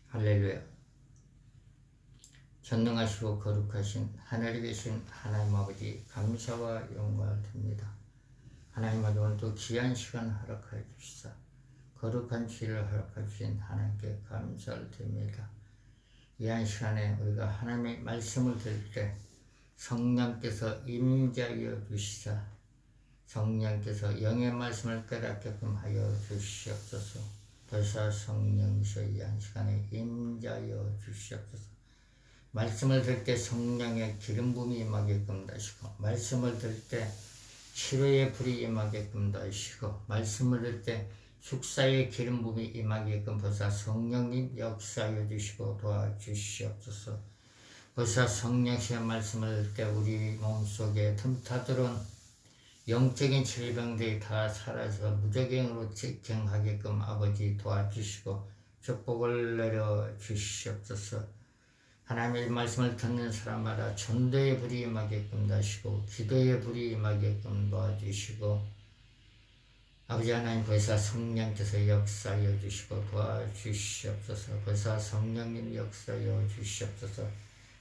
할렐루야. 전능하시고 거룩하신 하늘에 계신 하나님 아버지, 감사와 영광을 드립니다. 하나님 아버지, 오늘도 귀한 시간 허락하여 주시사 거룩한 지혜를 허락하여 주신 하나님께 감사를 드립니다. 귀한 시간에 우리가 하나님의 말씀을 들을 때 성령께서 임재하여 주시사 성령께서 영의 말씀을 깨닫게끔 하여 주시옵소서. 벌써 성령이셔 이 한 시간에 임재하여 주시옵소서. 말씀을 들을 때 성령의 기름 부음이 임하게끔 하시고, 말씀을 들을 때 치료의 불이 임하게끔 하시고, 말씀을 들을 때 축사의 기름 부음이 임하게끔 벌써 성령님 역사하여 주시고 도와주시옵소서. 벌써 성령의 말씀을 들을 때 우리 몸속에 틈타들은 영적인 질병들이 다 사라져 무적행으로 직행하게끔 아버지 도와주시고 축복을 내려 주시옵소서. 하나님의 말씀을 듣는 사람마다 전도의 불이 임하게끔 하시고 기도의 불이 임하게끔 도와주시고, 아버지 하나님 벌써 성령께서 역사하여 주시고 도와주시옵소서. 벌써 성령님 역사하여 주시옵소서.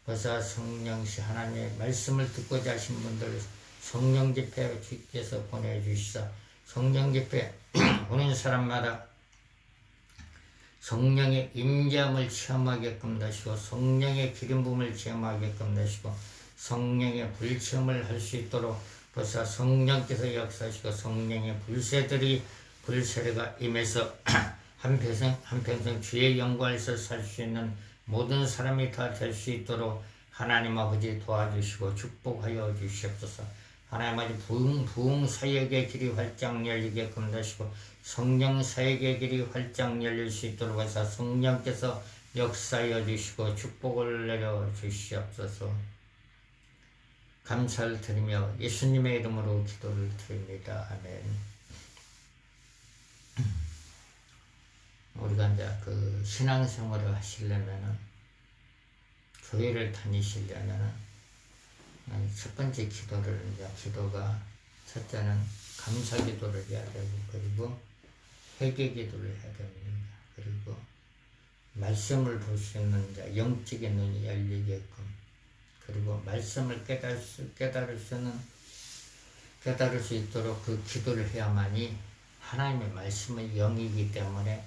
벌써 성령시 하나님의 말씀을 듣고자 하신 분들 성령 집회 주께서 보내주시사 성령 집회 오는 사람마다 성령의 임재함을 체험하게끔 하시고 성령의 기름 부음을 체험하게끔 하시고 성령의 불체험을 할 수 있도록 벌써 성령께서 역사하시고 성령의 불세례가 임해서 한평생 주의 영광에서 살 수 있는 모든 사람이 다 될 수 있도록 하나님 아버지 도와주시고 축복하여 주시옵소서. 하나님 아버지 부흥 사역의 길이 활짝 열리게끔 하시고 성령 사역의 길이 활짝 열릴 수 있도록 해서 성령께서 역사하여 주시고 축복을 내려 주시옵소서. 감사를 드리며 예수님의 이름으로 기도를 드립니다. 아멘. 우리가 이제 그 신앙생활을 하시려면은, 교회를 다니시려면은 첫 번째 기도가 첫째는 감사 기도를 해야 되고, 그리고 회개 기도를 해야 됩니다. 그리고 말씀을 볼 수 있는 영적인 눈이 열리게끔, 그리고 말씀을 깨달을 수 있도록 그 기도를 해야만이 하나님의 말씀은 영이기 때문에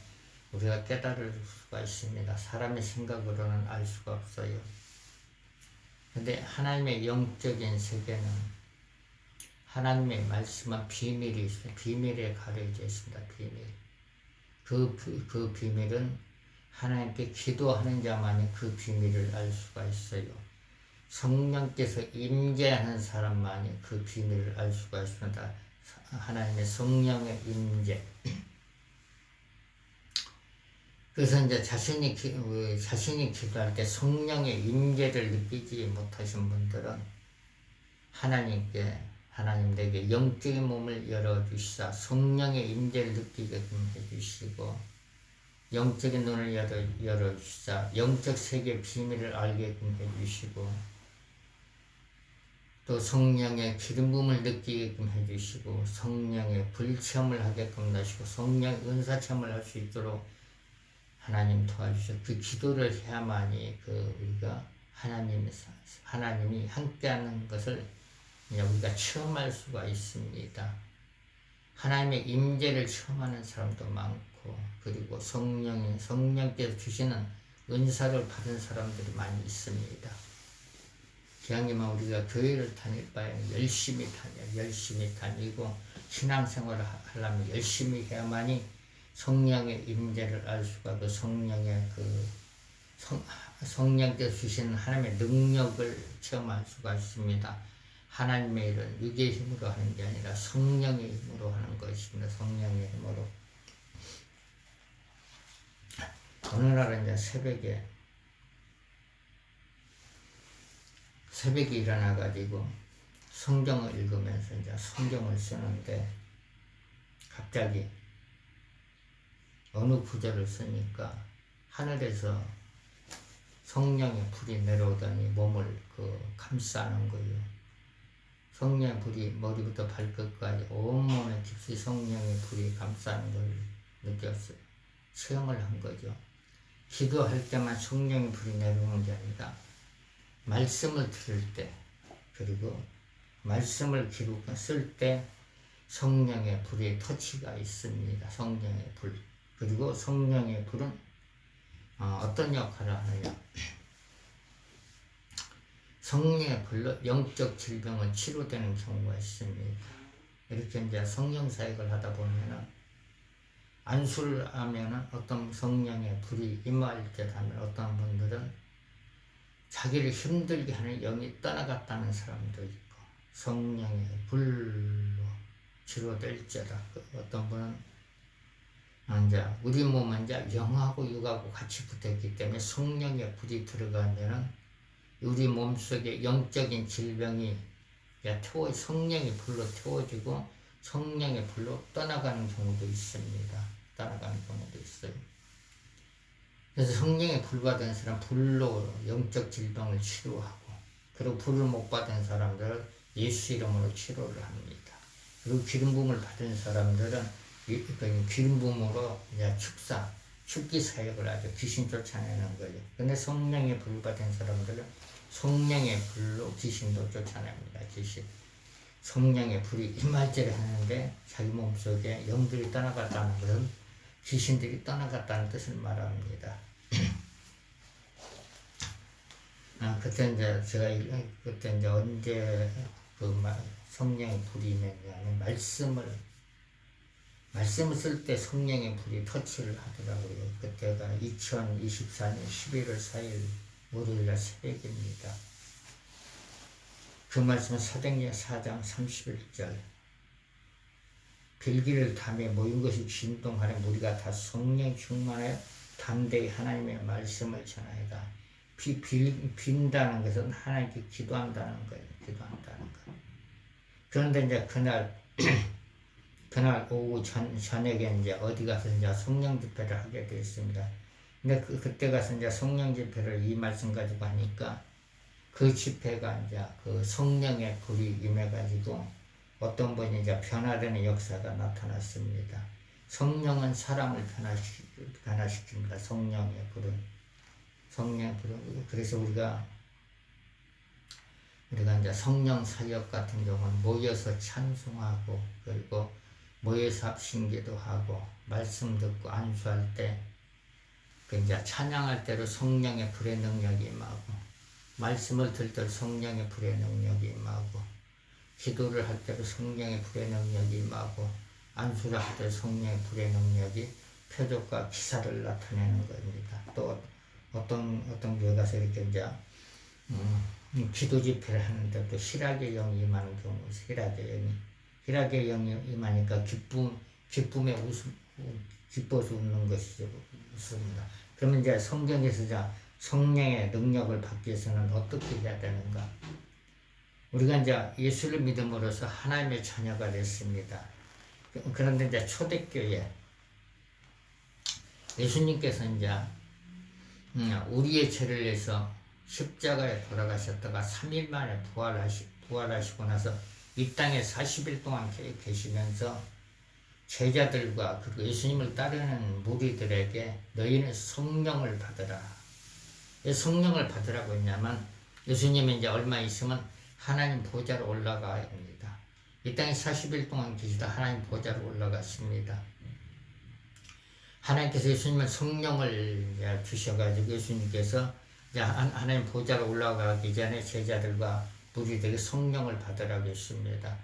우리가 깨달을 수가 있습니다. 사람의 생각으로는 알 수가 없어요. 근데 하나님의 영적인 세계는 하나님의 말씀은 비밀이 있어요. 비밀에 가려져 있습니다. 비밀. 그 비밀은 하나님께 기도하는 자만이 그 비밀을 알 수가 있어요. 성령께서 임재하는 사람만이 그 비밀을 알 수가 있습니다. 하나님의 성령의 임재. 그래서 이제 자신이 기도할 때 성령의 임재를 느끼지 못하신 분들은 하나님 내게 영적인 몸을 열어주시사 성령의 임재를 느끼게끔 해주시고, 영적인 눈을 열어주시사 영적 세계의 비밀을 알게끔 해주시고, 또 성령의 기름 부음을 느끼게끔 해주시고 성령의 불체험을 하게끔 하시고 성령 은사 체험을 할 수 있도록 하나님 도와주셔. 그 기도를 해야만이 우리가 하나님이 함께하는 것을 우리가 체험할 수가 있습니다. 하나님의 임재를 체험하는 사람도 많고, 그리고 성령께서 주시는 은사를 받은 사람들이 많이 있습니다. 기왕이면 우리가 교회를 다닐 바에는 열심히 다니고 신앙생활을 하려면 열심히 해야만이 성령의 임재를 알 수가, 그 성령께서 주시는 하나님의 능력을 체험할 수가 있습니다. 하나님의 일은 육의 힘으로 하는 게 아니라 성령의 힘으로 하는 것입니다. 성령의 힘으로. 어느 날은 이제 새벽에 일어나가지고 성경을 읽으면서 이제 성경을 쓰는데 갑자기 어느 구절을 쓰니까 하늘에서 성령의 불이 내려오더니 몸을 감싸는 거예요. 성령의 불이 머리부터 발끝까지 온몸에 깊이 성령의 불이 감싸는 걸 느꼈어요. 체험을 한 거죠. 기도할 때만 성령의 불이 내려오는 게 아니라 말씀을 들을 때, 그리고 말씀을 쓸 때 성령의 불의 터치가 있습니다. 성령의 불. 그리고 성령의 불은 어떤 역할을 하느냐. 성령의 불로 영적 질병은 치료되는 경우가 있습니다. 이렇게 이제 성령 사역을 하다 보면은 안수를 하면은 어떤 성령의 불이 임할 때 하면 어떤 분들은 자기를 힘들게 하는 영이 떠나갔다는 사람도 있고 성령의 불로 치료될지라. 어떤 분은 이제 우리 몸은 이제 영하고 육하고 같이 붙어있기 때문에 성령의 불이 들어가면은 우리 몸속에 영적인 질병이 성령의 불로 태워지고 성령의 불로 떠나가는 경우도 있습니다. 떠나가는 경우도 있어요. 그래서 성령의 불 받은 사람 불로 영적 질병을 치료하고, 그리고 불을 못 받은 사람들은 예수 이름으로 치료를 합니다. 그리고 기름 부음을 받은 사람들은 기름 부음으로 축기 사역을 하죠. 귀신 쫓아내는 거예요. 근데 성령의 불 받은 사람들은 성령의 불로 귀신도 쫓아냅니다. 귀신. 성령의 불이 임할지를 하는데 자기 몸속에 영들이 떠나갔다는 것은 귀신들이 떠나갔다는 뜻을 말합니다. 그때 이제 제가 그때 이제 언제 성령의 불이 있느냐면 말씀을 쓸 때 성령의 불이 터치를 하더라고요. 그때가 2024년 11월 4일 월요일날 새벽입니다. 그 말씀은 사도행전 4장 31절. 빌기를 담에 모인 것이 진동하여 무리가 다 성령 충만하여 담대히 하나님의 말씀을 전하이다. 빈다는 것은 하나님께 기도한다는 거예요. 기도한다는 거. 그런데 이제 그날 오후 저녁에 이제 어디 가서 이제 성령 집회를 하게 되었습니다. 근데 그때 가서 이제 성령 집회를 이 말씀 가지고 하니까 그 집회가 이제 그 성령의 불이 임해가지고 어떤 분이 이제 변화되는 역사가 나타났습니다. 성령은 사람을 변화시킵니다. 성령의 불은. 그래서 우리가 이제 성령 사역 같은 경우는 모여서 찬송하고, 그리고 모여서 합심기도 하고, 말씀 듣고 안수할 때, 이제 찬양할 때로 성령의 불의 능력이 임하고, 말씀을 들 때 성령의 불의 능력이 임하고, 기도를 할 때로 성령의 불의 능력이 임하고, 안수를 할 때 성령의 불의 능력이 표적과 기사를 나타내는 겁니다. 또 어떤 교회 가서 이렇게 이제 기도 집회를 하는데 또 희락의 영이 임하는 경우, 희락의 영이 임하니까 기쁨에 기뻐서 웃는 것이죠. 웃습니다. 그러면 이제 성경에서 성령의 능력을 받기 위해서는 어떻게 해야 되는가? 우리가 이제 예수를 믿음으로써 하나님의 자녀가 됐습니다. 그런데 이제 초대교회 예수님께서 이제 우리의 죄를 위해서 십자가에 돌아가셨다가 3일 만에 부활하시고 나서 이 땅에 40일 동안 계시면서 제자들과 그리고 예수님을 따르는 무리들에게 너희는 성령을 받으라. 왜 성령을 받으라고 했냐면 예수님이 이제 얼마 있으면 하나님 보좌로 올라가야 합니다. 이 땅에 40일 동안 계시다 하나님 보좌로 올라갔습니다. 하나님께서 예수님은 성령을 주셔가지고 예수님께서 하나님 보좌로 올라가기 전에 제자들과 무리들에게 성령을 받으라고 했습니다.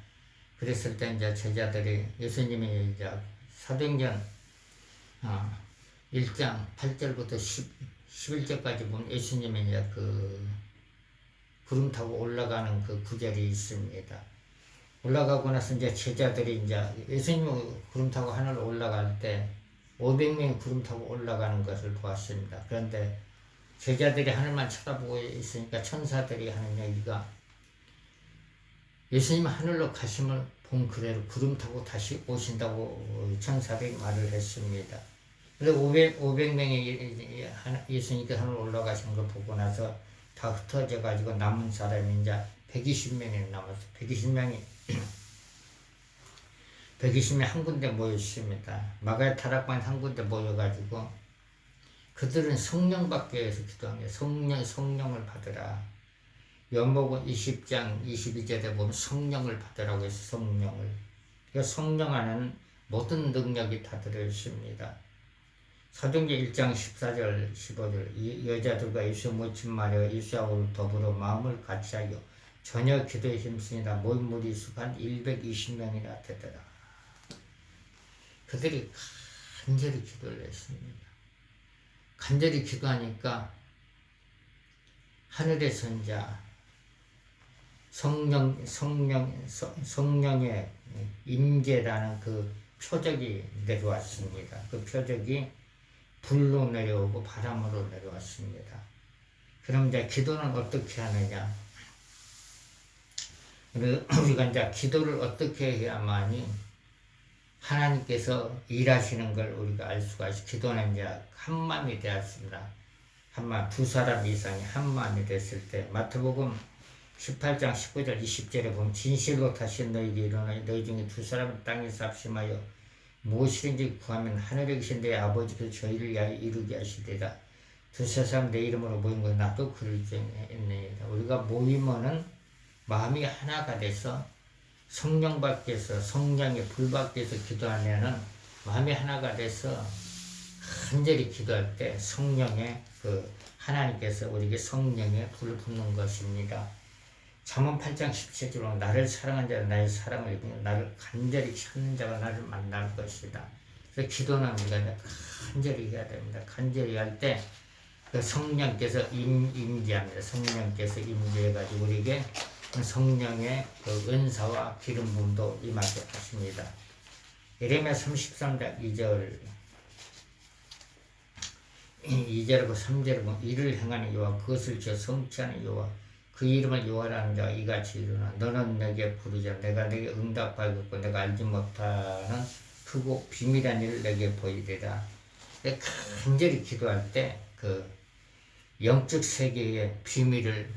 그랬을 때 이제 제자들이 예수님이 이제 사도행전 1장 8절부터 11절까지 보면 예수님이 이제 그 구름 타고 올라가는 그 구절이 있습니다. 올라가고 나서 이제 제자들이 이제 예수님이 구름 타고 하늘로 올라갈 때 500명이 구름 타고 올라가는 것을 보았습니다. 그런데 제자들이 하늘만 쳐다보고 있으니까 천사들이 하는 얘기가 예수님 하늘로 가심을 본 그대로 구름 타고 다시 오신다고 천사들이 말을 했습니다. 그래서 500명이 예수님께서 하늘 올라가신 걸 보고 나서 다 흩어져 가지고 남은 사람이 이제 120명이 남았어요. 120명이 한 군데 모였습니다. 마가의 타락반 한 군데 모여가지고 그들은 성령 받기 위해서 기도합니다. 성령을 받으라. 요한복음 20장 22절에 보면 성령을 받으라고 해서 성령을. 그러니까 성령 안에는 모든 능력이 다 들어있습니다. 사도행전 1장 14절 15절 여자들과 예수 모친 말여 예수하고 더불어 마음을 같이하여 저녁 기도에 힘쓰니라. 모인 무리수가 한 120명이나 되더라. 그들이 간절히 기도를 했습니다. 간절히 기도하니까 하늘에서 이제 성령의 임재라는 그 표적이 내려왔습니다. 그 표적이 불로 내려오고 바람으로 내려왔습니다. 그럼 이제 기도는 어떻게 하느냐? 우리가 이제 기도를 어떻게 해야만이 하나님께서 일하시는 걸 우리가 알 수가 있어. 기도는 이제 한 마음이 되었습니다. 한 마음, 두 사람 이상이 한 마음이 됐을 때, 마태복음 18장 19절 20절에 보면 진실로 다시 너희에게 이르노니 너희 중에 두 사람은 땅에서 합심하여 무엇이든지 구하면 하늘에 계신 내 아버지께서 저희를 위하여 이루게 하시리라. 두세 사람 내 이름으로 모인 것 나도 그럴 줄 있느니라. 우리가 모이면은 마음이 하나가 돼서 성령 밖에서 성령의 불 밖에서 기도하면은 마음이 하나가 돼서 간절히 기도할 때 성령의 하나님께서 우리에게 성령의 불을 붓는 것입니다. 잠언 8장 17절로 나를 사랑한 자는 나의 사랑을 입으며 나를 간절히 찾는 자가 나를 만날 것이다. 그래서 기도는 우리가 간절히 해야 됩니다. 간절히 할 때 그 성령께서 임재합니다. 성령께서 임재해가지고 우리에게 성령의 그 은사와 기름 부음도 임하게 하십니다. 예레미야 33장 2절하고 3절에 보면 이를 행하는 여호와 그것을 지어 성취하는 여호와 그 이름을 여호와라는 자가 이같이 이르나 너는 내게 부르자 내가 내게 응답하겠고 내가 알지 못하는 크고 비밀한 일을 내게 보이리라. 간절히 기도할 때 그 영적 세계의 비밀을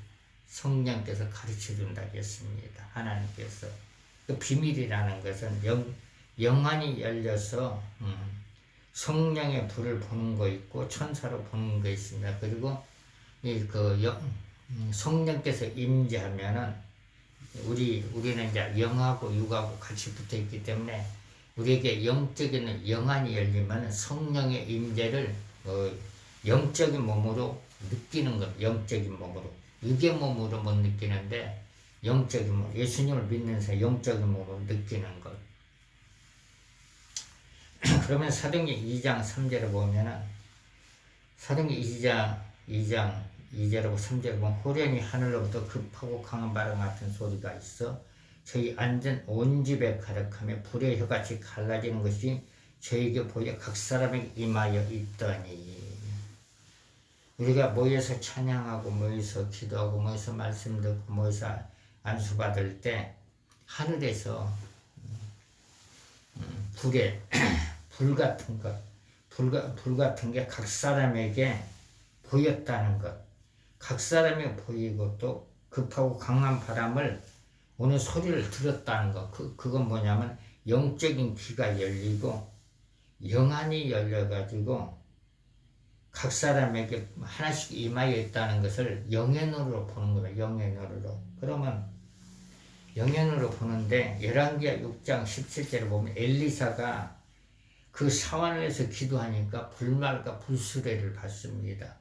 성령께서 가르쳐 준다고 했습니다. 하나님께서. 그 비밀이라는 것은 영안이 열려서 성령의 불을 보는 거 있고 천사로 보는 거 있습니다. 그리고 성령께서 임재하면은 우리는 이제 영하고 육하고 같이 붙어 있기 때문에 우리에게 영적인 영안이 열리면 성령의 임재를 영적인 몸으로 느끼는 것, 영적인 몸으로. 육의 몸으로 못 느끼는데 영적인 몸, 예수님을 믿는 사람 영적인 몸으로 느끼는 것. 그러면 사도행전 2장 3절에 보면은 사도행전 2장 2절하고 3절에 보면 호련히 하늘로부터 급하고 강한 바람 같은 소리가 있어 저희 앉은 온 집에 가득하며 불의 혀같이 갈라지는 것이 저에게 보여 각 사람에게 임하여 있더니. 우리가 모여서 찬양하고 모여서 기도하고 모여서 말씀 듣고 모여서 안수 받을 때 하늘에서 불 같은 것, 불 같은 게 각 사람에게 보였다는 것, 각 사람이 보이고 또 급하고 강한 바람을 오는 소리를 들었다는 것, 그건 뭐냐면 영적인 귀가 열리고 영안이 열려가지고 각 사람에게 하나씩 임하여 있다는 것을 영의 눈으로 보는 거예요. 영의 눈으로. 그러면 영의 눈으로 보는데 열왕기하 6장 17절에 보면 엘리사가 그 사원에서 기도하니까 불말과 불수레를 받습니다.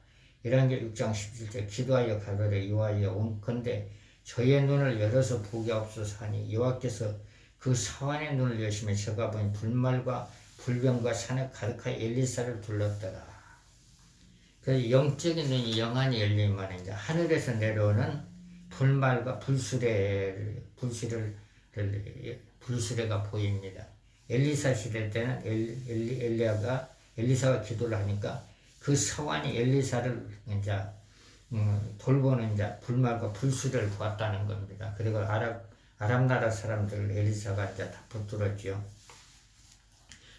열왕기하 6장 17절 기도하여 가로되 여호와여 온컨대 저의 눈을 열어서 보게 없소서 하니 여호와께서 그 사원의 눈을 여시며 저가 보니 불말과 불병과 산에 가득하여 엘리사를 둘렀더라. 그 영적인 눈이 영안이 열리면 이제 하늘에서 내려오는 불말과 불수레가 보입니다. 엘리사 시대 때는 엘리사가 기도를 하니까 그 사환이 엘리사를 이제 돌보는 이제 불말과 불수레를 보았다는 겁니다. 그리고 아랍 나라 사람들 엘리사가 이제 다 붙들었죠.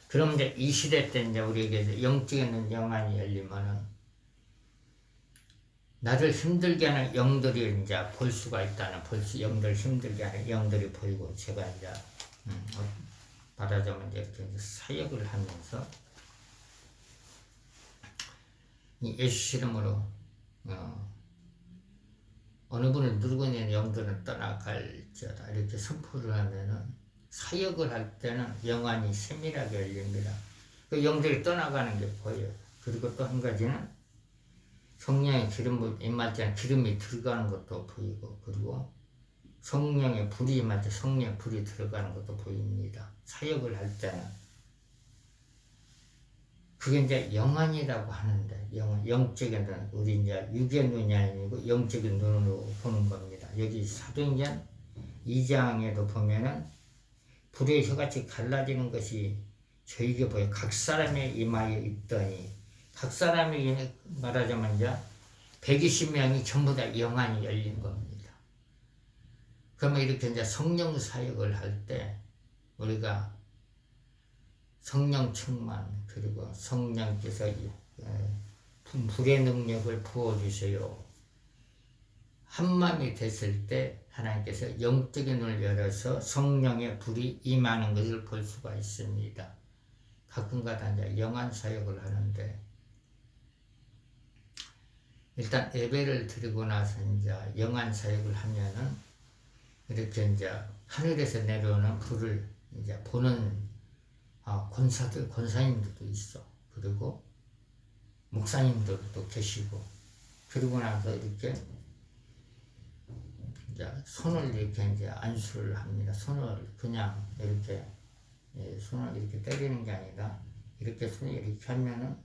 그럼 이제 이 시대 때 이제 우리에게 영적인 영안이 열리면은 나를 힘들게 하는 영들이 이제 볼 수가 있다는, 영들 힘들게 하는 영들이 보이고, 제가 이제, 말하자면 이제 사역을 하면서, 이 예수 이름으로 어느 분을 누르고 있는 영들은 떠나갈지어다 이렇게 선포를 하면은 사역을 할 때는 영안이 세밀하게 열립니다. 그 영들이 떠나가는 게 보여요. 그리고 또 한 가지는 성령의 기름 임할 때는 기름이 들어가는 것도 보이고, 그리고 성령의 불이 임할 때 성령의 불이 들어가는 것도 보입니다. 사역을 할 때는 그게 이제 영안이라고 하는데, 영적인 눈, 우리 이제 육의 눈이 아니고 영적인 눈으로 보는 겁니다. 여기 사도행전 2장에도 보면은 불의 혀같이 갈라지는 것이 저에게 보여 각 사람의 이마에 있더니, 각 사람이 말하자면 이제 120명이 전부 다 영안이 열린 겁니다. 그러면 이렇게 이제 성령 사역을 할 때 우리가 성령 충만, 그리고 성령께서 불의 능력을 부어주세요. 한마음이 됐을 때 하나님께서 영적인 눈을 열어서 성령의 불이 임하는 것을 볼 수가 있습니다. 가끔가다 이제 영안 사역을 하는데, 일단 예배를 드리고 나서 이제 영안 사역을 하면은 이렇게 이제 하늘에서 내려오는 불을 이제 보는 권사님들도 있어. 그리고 목사님들도 계시고, 그러고 나서 이렇게 이제 손을 이렇게 이제 안수를 합니다. 손을 그냥 이렇게, 손을 이렇게 때리는 게 아니라 이렇게 손을 이렇게 하면은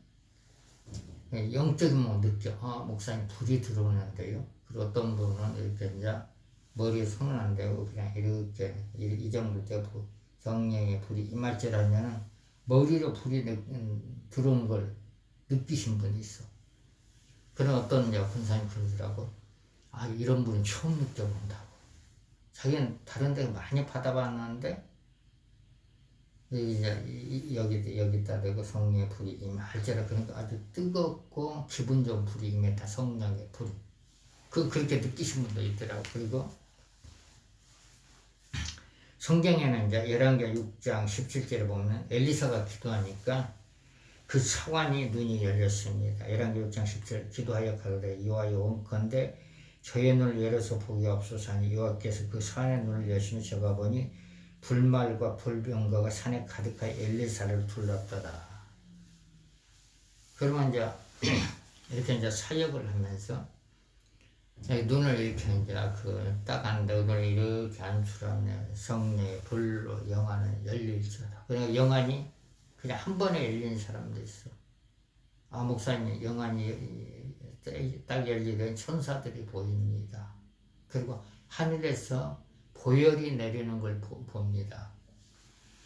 영적인 뭐 느껴. 목사님 불이 들어오는데요. 그리고 어떤 분은 이렇게 이제 머리에 손을 안 대고 그냥 이렇게 이 정도 되고 성령의 불이 임할 줄 알면은 머리로 불이 들어오는 걸 느끼신 분이 있어. 그런 어떤 권사님 그러더라고. 이런 분은 처음 느껴본다고. 자기는 다른 데 많이 받아봤는데 이제 여기다 대고 성령의 불이 임할지라, 그러니까 아주 뜨겁고 기분 좋은 불이 임했다. 성령의 불. 그렇게 느끼신 분도 있더라고. 그리고 성경에는 이제 열왕기하 6장 17절에 보면 엘리사가 기도하니까 그 사관이 눈이 열렸습니다. 열왕기하 6장 17절 기도하여 가로되 여호와여 원컨대 저의 눈을 열어서 보기 없소서하니 여호와께서 그 사관의 눈을 여시며 저가 보니 불말과 불병거가 산에 가득하여 엘리사를 둘렀더라. 그러면 이제 이렇게 이제 사역을 하면서 눈을 이렇게 이제 딱 안다. 눈을 이렇게 안수하면 성령의 불로 영안은 열릴지어다. 그러니까 영안이 그냥 한 번에 열린 사람도 있어. 목사님 영안이 딱 열리던 천사들이 보입니다. 그리고 하늘에서 보혈이 내리는 걸 봅니다.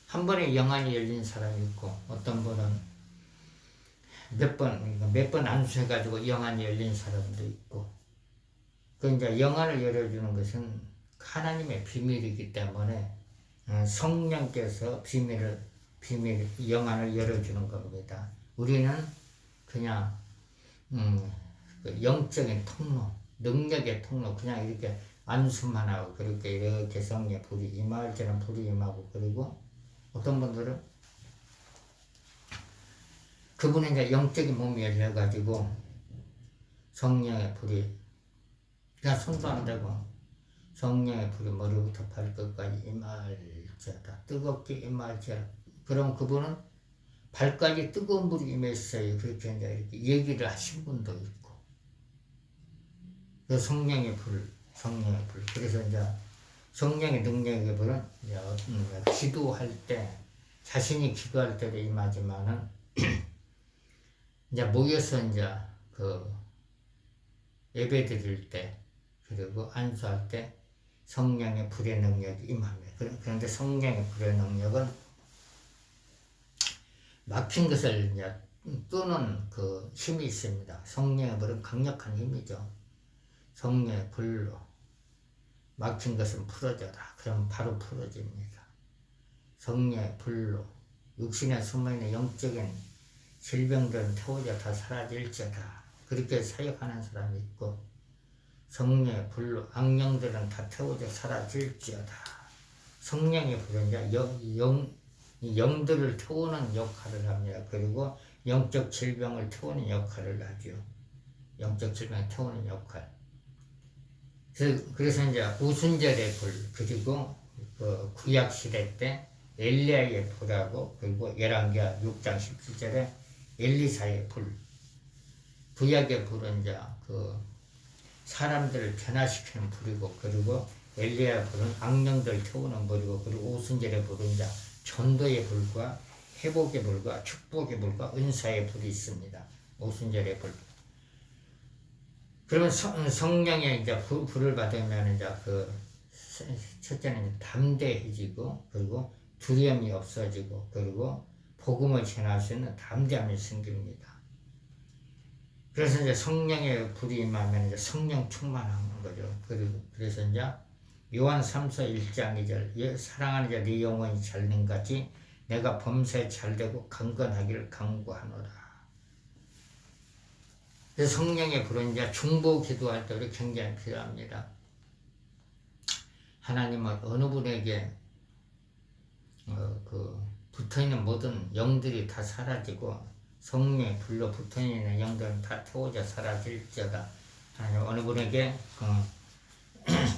한 번에 영안이 열린 사람이 있고, 어떤 분은 몇 번 안수해가지고 영안이 열린 사람도 있고, 그 이제 영안을 열어주는 것은 하나님의 비밀이기 때문에 성령께서 영안을 열어주는 겁니다. 우리는 그냥 영적인 통로, 능력의 통로, 그냥 이렇게 안수만 하고, 그렇게 이렇게 성령의 불이 임할 때는 불이 임하고, 그리고 어떤 분들은 그분은 이제 영적인 몸이 열려가지고 성령의 불이 그냥 손도 안 대고 성령의 불이 머리부터 발끝까지 임할지어다. 뜨겁게 임할지어다. 그럼 그분은 발까지 뜨거운 불이 임했어요. 그렇게 이제 이렇게 얘기를 하신 분도 있고. 그 성령의 불. 그래서 이제 성령의 능력의 불은 이제 기도할 때, 자신이 기도할 때도 임하지만은 이제 모여서 이제 예배 드릴 때, 그리고 안수할 때 성령의 불의 능력이 임합니다. 그런데 성령의 불의 능력은 막힌 것을 이제 끄는 힘이 있습니다. 성령의 불은 강력한 힘이죠. 성령의 불로 막힌 것은 풀어져라. 그럼 바로 풀어집니다. 성령의 불로 육신에 숨어있는 영적인 질병들은 태워져 다 사라질지어다. 그렇게 사역하는 사람이 있고, 성령의 불로 악령들은 다 태워져 사라질지어다. 성령의 불은 이제 영들을 태우는 역할을 합니다. 그리고 영적 질병을 태우는 역할을 하죠. 영적 질병을 태우는 역할. 그래서 이제 오순절의 불, 그리고 그 구약 시대 때 엘리야의 불하고, 그리고 열왕기하 6장 17절에 엘리사의 불. 구약의 불은 이제 그 사람들을 변화시키는 불이고, 그리고 엘리야의 불은 악령들 태우는 불이고, 그리고 오순절의 불은 이제 전도의 불과 회복의 불과 축복의 불과 은사의 불이 있습니다. 오순절의 불. 그러면 성령의 이제 불을 받으면 이제 그 첫째는 담대해지고, 그리고 두려움이 없어지고, 그리고 복음을 전할 수 있는 담대함이 생깁니다. 그래서 이제 성령의 불이 임하면 이제 성령 충만한 거죠. 그래서 이제 요한 3서 1장 2절, 사랑하는 자 네 영혼이 잘된 같이 내가 범사에 잘되고 강건하기를 간구하노라. 그래서 성령의 불은 이제 중보 기도할 때 우리 굉장히 필요합니다. 하나님은 어느 분에게 붙어있는 모든 영들이 다 사라지고 성령의 불로 붙어있는 영들은 다 태워져 사라질지어다. 하나님 어느 분에게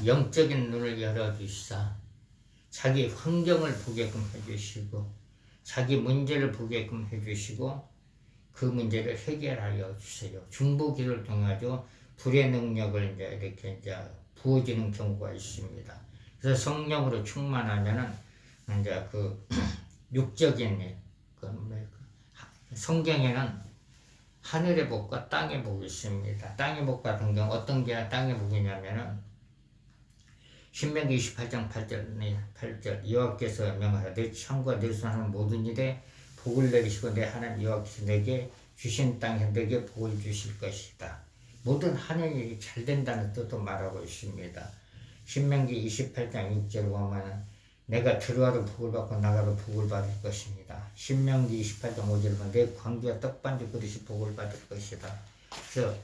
영적인 눈을 열어주시사 자기 환경을 보게끔 해주시고 자기 문제를 보게끔 해주시고 그 문제를 해결하여 주세요. 중보기를 통하여 불의 능력을 이제 이렇게 이제 부어지는 경우가 있습니다. 그래서 성령으로 충만하면은 이제 그 육적인 일, 성경에는 하늘의 복과 땅의 복이 있습니다. 땅의 복 같은 경우 어떤 게 땅의 복이냐면은 신명기 28장 8절 여호와께서 명하사 내 창과 내 손하는 모든 일에 복을 내리시고 내 하나님 여호와께서 내게 주신 땅에 내게 복을 주실 것이다. 모든 하는 일이 잘 된다는 뜻도 말하고 있습니다. 신명기 28장 6절 보면 내가 들어와도 복을 받고 나가도 복을 받을 것입니다. 신명기 28장 5절 보면 내 광기와 떡반죽 그릇이 복을 받을 것이다. 그래서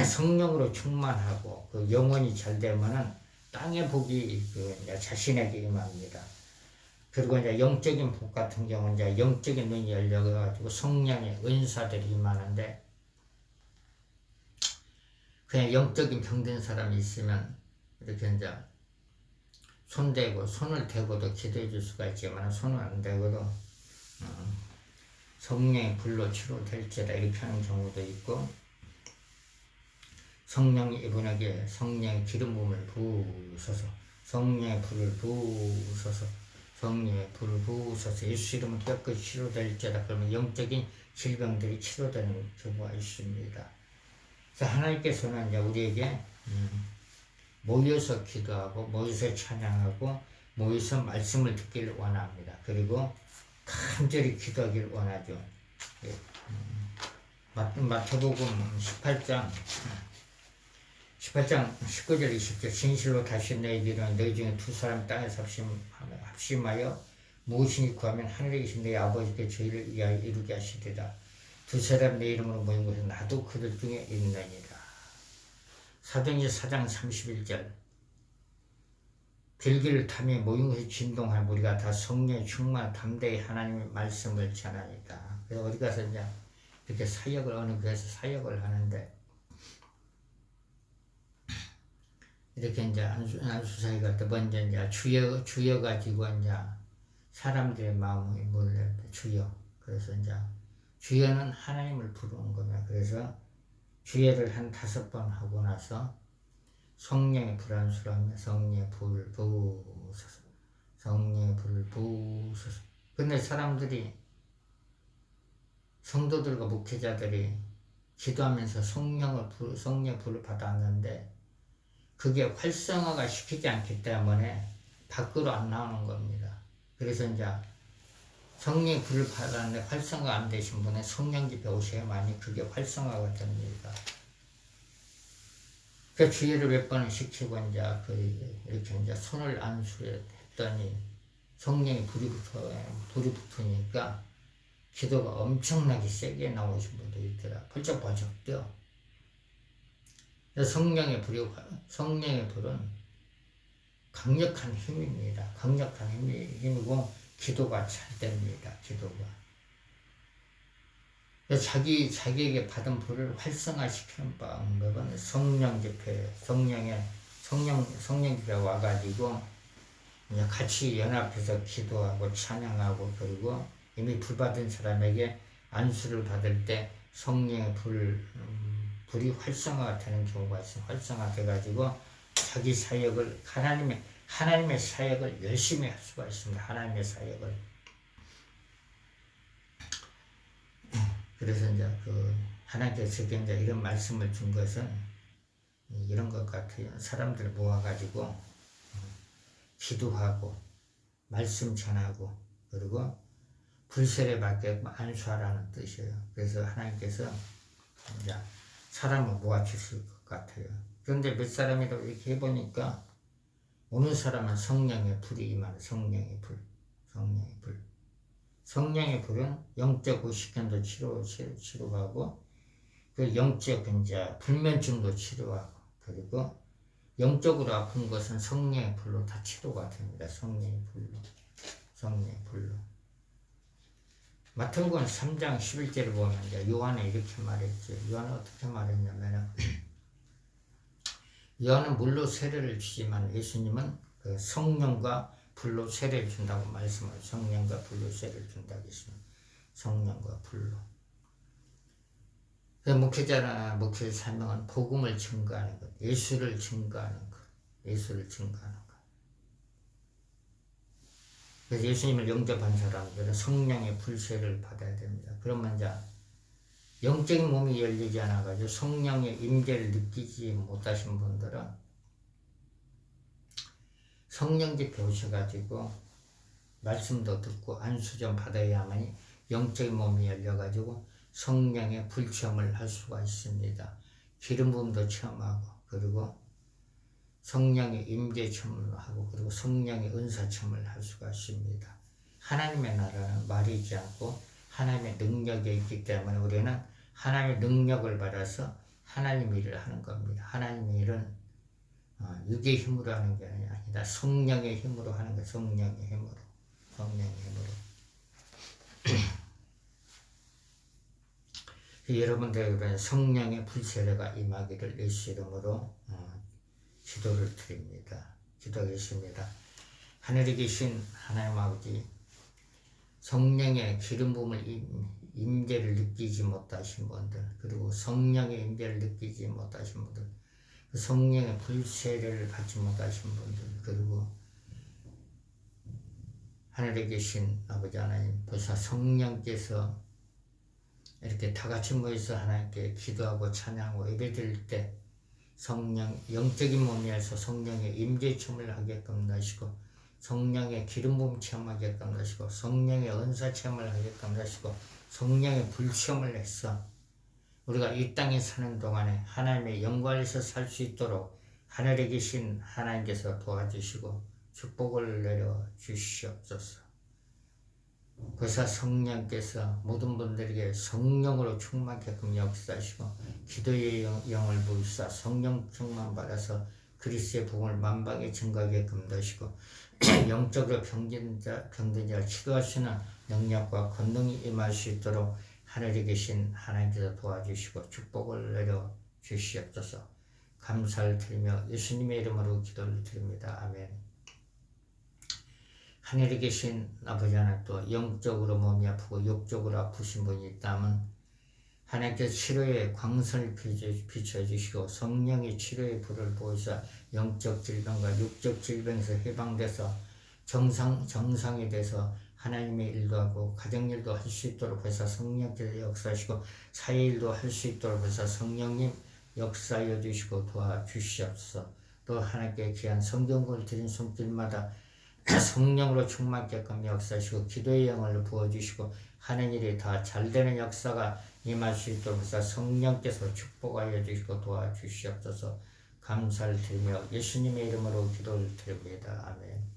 성령으로 충만하고 그 영혼이 잘 되면은 땅의 복이 자신에게 임합니다. 그리고 이제 영적인 복 같은 경우는 이제 영적인 눈이 열려가지고 성령의 은사들이 임하는데, 그냥 영적인 병든 사람이 있으면 이렇게 이제 손을 대고도 기도해 줄 수가 있지만 손을 안 대고도 성령의 불로 치료될지다 이렇게 하는 경우도 있고, 성령이 이분에게 성령의 기름 부음을 부으소서, 성령의 불을 부으소서, 성령의 불을 부으소서, 예수 이름은 깨끗이 치료될지다. 그러면 영적인 질병들이 치료되는 경우가 있습니다. 그래서 하나님께서는 이제 우리에게 모여서 기도하고 모여서 찬양하고 모여서 말씀을 듣기를 원합니다. 그리고 간절히 기도하기를 원하죠. 마태복음 18장 19절 20절 진실로 다시 너희에게 이르노니 너희 중에 두 사람 땅에서 합심하여 무엇이니 구하면 하늘에 계신 너희 아버지께 저희를 위하여 이루게 하시리라. 두 사람 내 이름으로 모인 곳에 나도 그들 중에 있느니라. 사도행전 4장 31절 빌기를 타며 모인 곳에 진동할 무리가 다 성령의 충만 담대히 하나님의 말씀을 전하니까. 그래서 어디 가서 이제 이렇게 사역을 어느 교회에서 사역을 하는데 이렇게 이제 안수사에 갈 때 먼저 이제 주여 가지고 이제 사람들의 마음을 몰래 주여. 그래서 이제 주여는 하나님을 부르는 거냐. 그래서 주여를 한 5번 하고 나서 성령의 불 안수라며 성령의 불을 부으소서, 성령의 불을 부으소서. 근데 사람들이 성도들과 목회자들이 기도하면서 성령의 불을 받았는데 그게 활성화가 시키지 않기 때문에 밖으로 안 나오는 겁니다. 그래서 이제 성령의 불을 받았는데 활성화 안 되신 분은 성령집에 오셔야만이 그게 활성화가 됩니다. 그 주의를 몇 번을 시키고 이제 이렇게 이제 손을 안수했더니 성령의 불이 붙으니까 기도가 엄청나게 세게 나오신 분도 있더라. 벌쩍벌쩍 뛰어. 성령의 불은 강력한 힘입니다. 강력한 힘이고 기도가 잘 됩니다. 기도가. 자기에게 받은 불을 활성화시키는 방법은 성령 집회, 성령 집회 와가지고 이제 같이 연합해서 기도하고 찬양하고, 그리고 이미 불 받은 사람에게 안수를 받을 때 성령의 불이 활성화가 되는 경우가 있어요. 활성화돼가지고 자기 사역을 하나님의 사역을 열심히 할 수가 있습니다. 하나님의 사역을. 그래서 이제 하나님께서 이제 이런 말씀을 준 것은 이런 것 같아요. 사람들 모아가지고 기도하고 말씀 전하고, 그리고 불세례 받게 안수하라는 뜻이에요. 그래서 하나님께서 이제 사람을 모아주실 것 같아요. 그런데 몇 사람이라고 이렇게 해보니까 오는 사람은 성령의 불이 임하는, 성령의 불. 성령의 불은 영적 의식견도 치료하고, 그 영적 이제 불면증도 치료하고, 그리고 영적으로 아픈 것은 성령의 불로 다 치료가 됩니다. 성령의 불로. 마태복음 3장 11절을 보면 이제 요한이 이렇게 말했죠. 요한은 어떻게 말했냐면, 요한은 물로 세례를 주지만 예수님은 그 성령과 불로 세례를 준다고 말씀을, 성령과 불로 세례를 준다고 했습니다. 성령과 불로. 목회의 사명은 복음을 증거하는 것, 예수를 증거하는 것. 그래서 예수님을 영접한 사람들은 성령의 불세를 받아야 됩니다. 그러면 이제 영적인 몸이 열리지 않아가지고 성령의 임재를 느끼지 못하신 분들은 성령 집회 오셔가지고 말씀도 듣고 안수 좀 받아야만이 영적인 몸이 열려가지고 성령의 불체험을 할 수가 있습니다. 기름 부음도 체험하고, 그리고 성령의 임재 체험을 하고, 그리고 성령의 은사 체험을 할 수가 있습니다. 하나님의 나라는 말이지 않고 하나님의 능력이 있기 때문에 우리는 하나님의 능력을 받아서 하나님 일을 하는 겁니다. 하나님의 일은 육의 힘으로 하는 게 아니라 성령의 힘으로 하는 거예요. 성령의 힘으로. 여러분들에게 성령의 불세례가 임하기를 예수 이름으로 기도를 드립니다. 기도하겠습니다. 하늘에 계신 하나님 아버지, 성령의 기름 부음을 임재를 느끼지 못하신 분들, 그리고 성령의 임재를 느끼지 못하신 분들, 성령의 불세례를 받지 못하신 분들, 그리고 하늘에 계신 아버지 하나님, 보사 성령께서 이렇게 다 같이 모여서 하나님께 기도하고 찬양하고 예배드릴 때 성령, 영적인 몸에서 성령의 임재 체험을 하게끔 하시고, 성령의 기름 부음 체험하게끔 하시고, 성령의 은사 체험을 하게끔 하시고, 성령의 불 체험을 해서 우리가 이 땅에 사는 동안에 하나님의 영광에서 살 수 있도록 하늘에 계신 하나님께서 도와주시고 축복을 내려 주시옵소서. 그래서 성령께서 모든 분들에게 성령으로 충만하게끔 역사하시고, 기도의 영을 부으사 성령 충만 받아서 그리스도의 복음을 만방에 증거하게끔 하시고, 영적으로 병든 자를 치료하시는 능력과 권능이 임할 수 있도록 하늘에 계신 하나님께서 도와주시고 축복을 내려 주시옵소서. 감사를 드리며 예수님의 이름으로 기도를 드립니다. 아멘. 하늘에 계신 아버지 하나님, 또 영적으로 몸이 아프고 육적으로 아프신 분이 있다면 하나님께서 치료의 광선을 비춰주시고 성령의 치료의 불을 보여서 영적 질병과 육적 질병에서 해방돼서 정상이 돼서 하나님의 일도 하고 가정일도 할 수 있도록 해서 성령께서 역사하시고 사회일도 할 수 있도록 해서 성령님 역사하여 주시고 도와주시옵소서. 또 하나님께 귀한 성경을 드린 손길마다 성령으로 충만하게끔 역사하시고 기도의 영을 부어주시고 하는 일이 다 잘되는 역사가 임할 수 있도록 해서 성령께서 축복하여 주시고 도와주시옵소서. 감사를 드리며 예수님의 이름으로 기도를 드립니다. 아멘.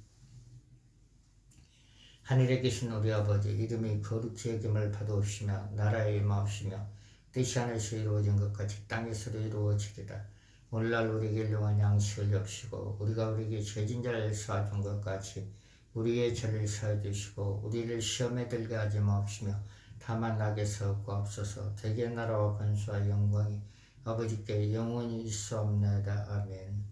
하늘에 계신 우리 아버지, 이름이 거룩히 여김을 받으시며 나라에 임하시며 뜻이 하늘에서 이루어진 것 같이 땅에서도 이루어지리라. 오늘날 우리에게 일용할 양식을 줍시고 우리가 우리에게 죄진 자를 사준 것 같이 우리의 죄를 사해 주시고 우리를 시험에 들게 하지 마옵시며 다만 낙에서 구하옵소서. 대개 나라와 권수와 영광이 아버지께 영원히 있사옵나이다. 아멘.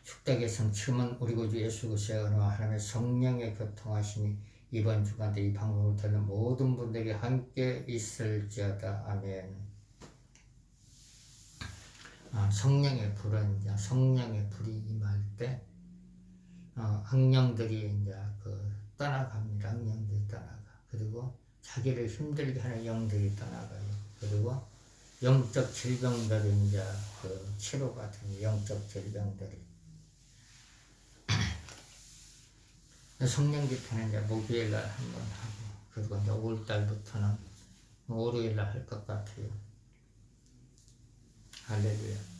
축복의 성취는 우리 구주 예수 그리스도의 은혜와 하나님의 성령의 교통하심이 이번 주간도 이 방송을 듣는 모든 분들이 함께 있을지어다. 아멘. 성령의 불은 이제 성령의 불이 임할 때 악령들이 이제 떠나갑니다. 악령들이 떠나가. 그리고 자기를 힘들게 하는 영들이 떠나가요. 그리고 영적 질병들이 이제 치료가 됩니다. 영적 질병들이. 성령 집회는 이제 목요일날 한번 하고, 그리고 이제 5월달부터는 월요일날 할 것 같아요. 할렐루야.